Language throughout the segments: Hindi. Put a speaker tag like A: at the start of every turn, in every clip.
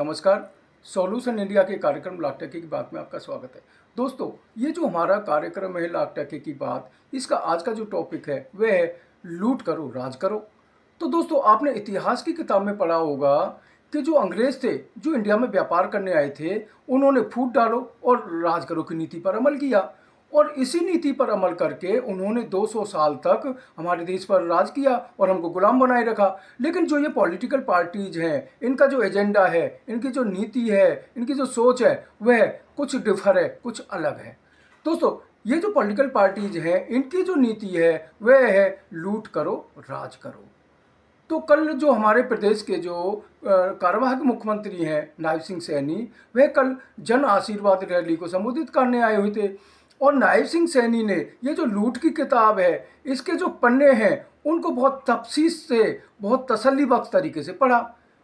A: नमस्कार। सॉल्यूशन इंडिया के कार्यक्रम लाख टके की बात में आपका स्वागत है। दोस्तों, ये जो हमारा कार्यक्रम है लाख टके की बात, इसका आज का जो टॉपिक है वह है लूट करो राज करो। तो दोस्तों, आपने इतिहास की किताब में पढ़ा होगा कि जो अंग्रेज थे, जो इंडिया में व्यापार करने आए थे, उन्होंने फूट डालो और राज करो की नीति पर अमल किया और इसी नीति पर अमल करके उन्होंने 200 साल तक हमारे देश पर राज किया और हमको गुलाम बनाए रखा। लेकिन जो ये पॉलिटिकल पार्टीज हैं, इनका जो एजेंडा है, इनकी जो नीति है, इनकी जो सोच है, वह कुछ डिफर है, कुछ अलग है। दोस्तों, ये जो पॉलिटिकल पार्टीज हैं, इनकी जो नीति है वह है लूट करो राज करो। तो कल जो हमारे प्रदेश के जो कार्यवाहक मुख्यमंत्री हैं नायब सिंह सैनी, वह कल जन आशीर्वाद रैली को संबोधित करने आए हुए थे और नायब सिंह सैनी ने ये जो लूट की किताब है, इसके जो पन्ने हैं उनको बहुत तफसील से, बहुत तसल्लीबख्श तरीके से पढ़ा।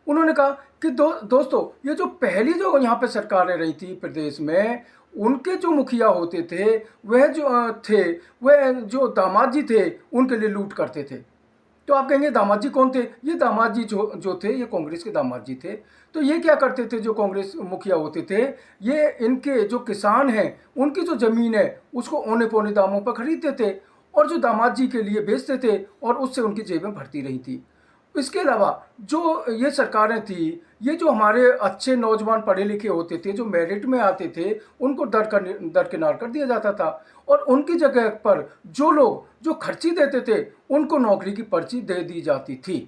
A: उन्होंने कहा कि दोस्तों, ये जो पहली जो यहाँ पे सरकारें रही थी प्रदेश में, उनके जो मुखिया होते थे वह जो दामाद जी थे उनके लिए लूट करते थे। तो आप कहेंगे दामाद जी कौन थे? ये दामाद जी जो थे, ये कांग्रेस के दामाद जी थे। तो ये क्या करते थे? जो कांग्रेस मुखिया होते थे, ये इनके जो किसान हैं, उनकी जो ज़मीन है उसको औने पौने दामों पर खरीदते थे और जो दामाद जी के लिए बेचते थे और उससे उनकी जेबें भरती रही थी। इसके अलावा जो ये सरकारें थी, ये जो हमारे अच्छे नौजवान पढ़े लिखे होते थे, जो मेरिट में आते थे, उनको दरकिनार कर दिया जाता था और उनकी जगह पर जो लोग जो खर्ची देते थे, उनको नौकरी की पर्ची दे दी जाती थी।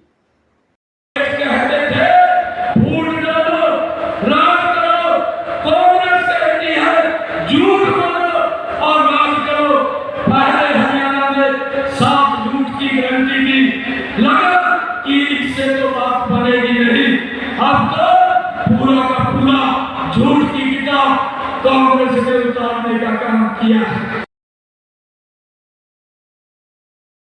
B: अब तो पूरा का पूरा झूठ की किताब कांग्रेस ने उतारने का काम किया है।